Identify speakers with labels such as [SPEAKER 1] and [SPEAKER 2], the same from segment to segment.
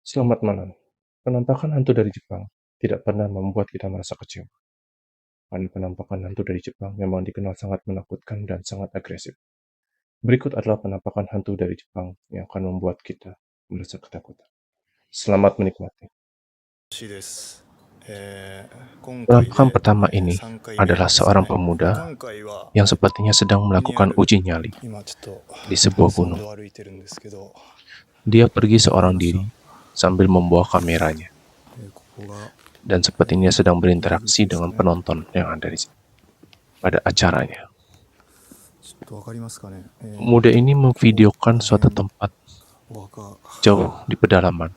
[SPEAKER 1] Selamat malam. Penampakan hantu dari Jepang tidak pernah membuat kita merasa kecewa. Penampakan hantu dari Jepang memang dikenal sangat menakutkan dan sangat agresif. Berikut adalah penampakan hantu dari Jepang yang akan membuat kita merasa ketakutan. Selamat menikmati. Penampakan pertama ini adalah seorang pemuda yang sepertinya sedang melakukan uji nyali di sebuah gunung. Dia pergi seorang diri sambil membawa kameranya dan sepertinya sedang berinteraksi dengan penonton yang ada pada acaranya. Pemuda ini memvideokan suatu tempat jauh di pedalaman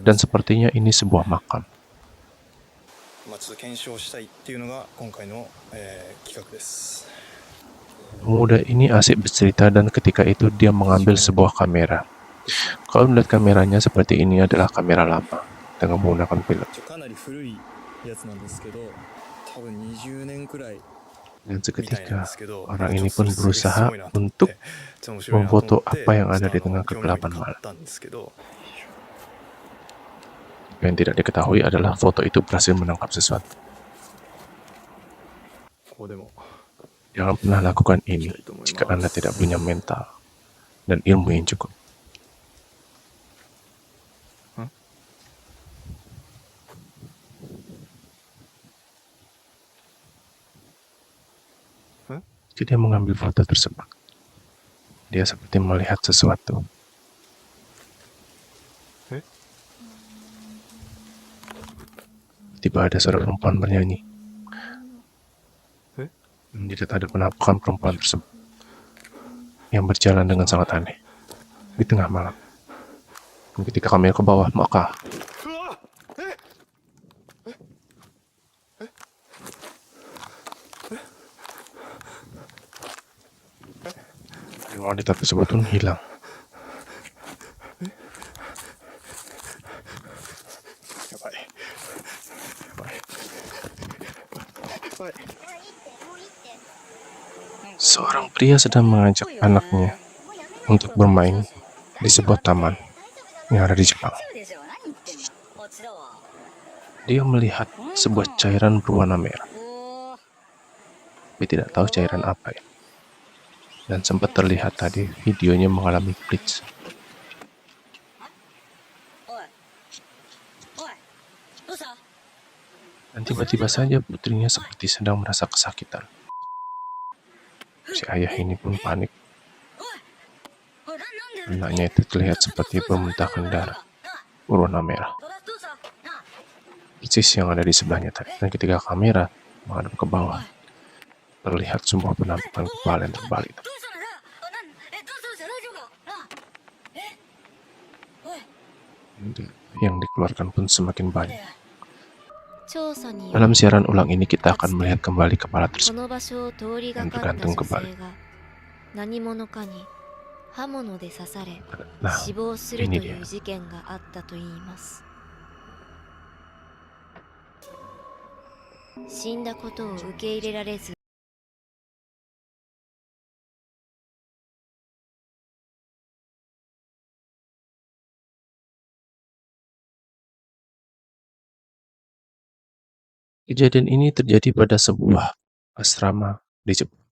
[SPEAKER 1] dan sepertinya ini sebuah makam. Pemuda ini asik bercerita dan ketika itu dia mengambil sebuah kamera. Kalau melihat kameranya seperti ini adalah kamera lama dengan menggunakan film. Dan seketika orang ini pun berusaha untuk memfoto apa yang ada di tengah kegelapan malam. Yang tidak diketahui adalah foto itu berhasil menangkap sesuatu. Jangan pernah lakukan ini jika Anda tidak punya mental dan ilmu yang cukup. Jadi dia mengambil foto tersebut. Dia seperti melihat sesuatu. Tiba ada seorang perempuan bernyanyi. Jadi ada penampakan perempuan tersebut yang berjalan dengan sangat aneh di tengah malam. Dan ketika kamera ke bawah, maka wanita tersebut pun hilang. Seorang pria sedang mengajak anaknya untuk bermain di sebuah taman yang ada di Jepang. Dia melihat sebuah cairan berwarna merah, tapi tidak tahu cairan apa ya. Dan sempat terlihat tadi videonya mengalami glitch. Dan tiba-tiba saja putrinya seperti sedang merasa kesakitan. Si ayah ini pun panik. Anaknya itu terlihat seperti bermuntahkan darah berwarna merah. Persis yang ada di sebelahnya tadi. Dan ketika kamera menghadap ke bawah, terlihat sebuah penampakan kepala yang terbalik. Yang dikeluarkan pun semakin banyak. Dalam siaran ulang ini kita akan melihat kembali kepala tersebut dan tergantung kembali. Nah, ini dia. Kejadian ini terjadi pada sebuah asrama di Jepang,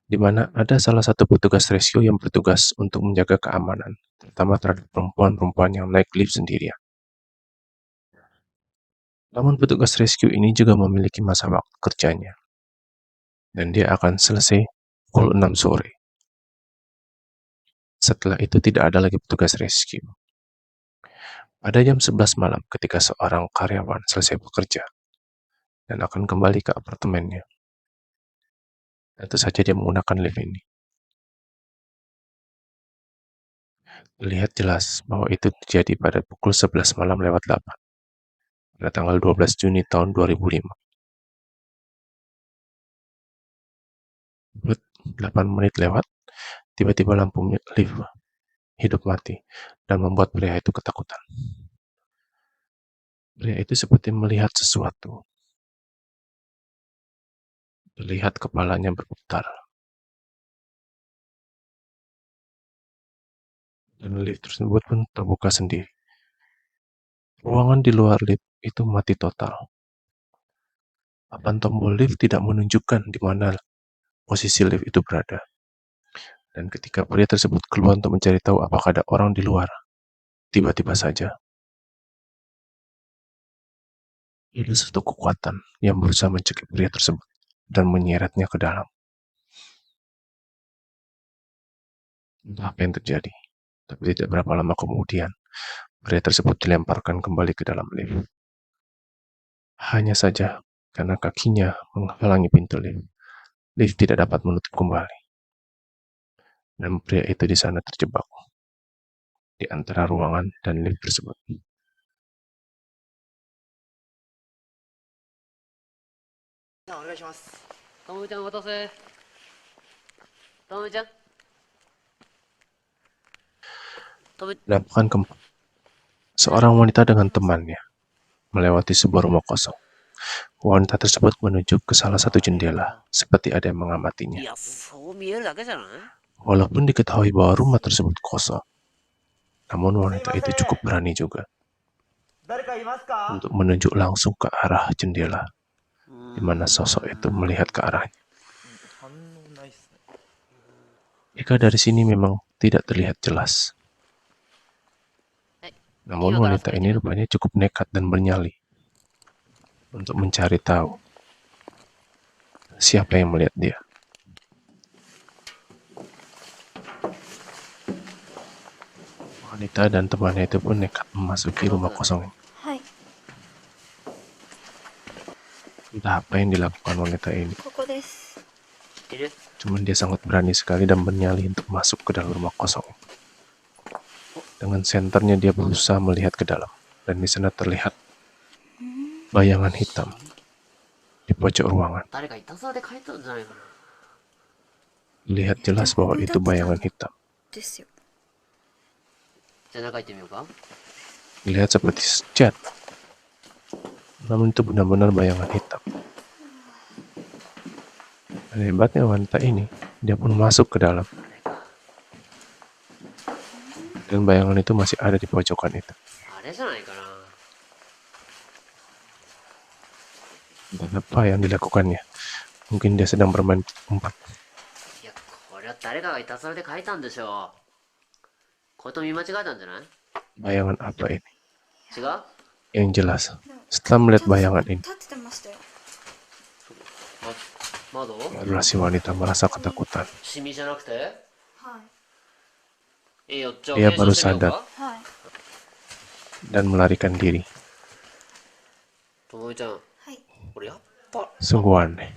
[SPEAKER 1] di mana ada salah satu petugas rescue yang bertugas untuk menjaga keamanan, terutama terhadap perempuan-perempuan yang naik lift sendirian. Namun petugas rescue ini juga memiliki masa waktu kerjanya, dan dia akan selesai pukul 6 sore. Setelah itu tidak ada lagi petugas rescue. Pada jam 11 malam ketika seorang karyawan selesai bekerja dan akan kembali ke apartemennya, tentu saja dia menggunakan lift ini. Terlihat jelas bahwa itu terjadi pada pukul 11 malam lewat 8 pada tanggal 12 Juni tahun 2005. 8 menit lewat, tiba-tiba lampu lift hidup mati dan membuat pria itu ketakutan. Pria itu seperti melihat sesuatu. Terlihat kepalanya berputar. Dan lift tersebut pun terbuka sendiri. Ruangan di luar lift itu mati total. Papan tombol lift tidak menunjukkan di mana posisi lift itu berada. Dan ketika pria tersebut keluar untuk mencari tahu apakah ada orang di luar, tiba-tiba saja ada satu kekuatan yang berusaha mencekik pria tersebut dan menyeretnya ke dalam. Entah apa yang terjadi, tapi tidak berapa lama kemudian, pria tersebut dilemparkan kembali ke dalam lift. Hanya saja, karena kakinya menghalangi pintu lift, lift tidak dapat menutup kembali. Dan pria itu di sana terjebak di antara ruangan dan lift tersebut.
[SPEAKER 2] お願いします。ともみちゃんお待たせ。ともみちゃん。
[SPEAKER 1] Dapatkan keempat. Seorang wanita dengan temannya melewati sebuah rumah kosong. Wanita tersebut menuju ke salah satu jendela, seperti ada yang mengamatinya. Walaupun diketahui bahwa rumah tersebut kosong, namun wanita itu cukup berani juga untuk menunjuk langsung ke arah jendela, di mana sosok itu melihat ke arahnya. Jika dari sini memang tidak terlihat jelas, namun wanita ini rupanya cukup nekat dan bernyali untuk mencari tahu siapa yang melihat dia. Wanita dan temannya itu pun nekat memasuki rumah kosong ini. Entah apa yang dilakukan wanita ini. Cuman dia sangat berani sekali dan bernyali untuk masuk ke dalam rumah kosong. Dengan senternya dia berusaha melihat ke dalam. Dan di sana terlihat bayangan hitam di pojok ruangan. Lihat jelas bahwa itu bayangan hitam. Lihat seperti cat. Namun itu benar-benar bayangan hitam. Dan hebatnya wanita ini, dia pun masuk ke dalam. Dan bayangan itu masih ada di pojokan itu. Dan apa yang dilakukannya? Mungkin dia sedang bermain umpat. Bayangan apa ini? Yang jelas, setelah melihat bayangan ini, adalah si wanita merasa ketakutan. Dia baru sadar dan melarikan diri. Sungguh aneh.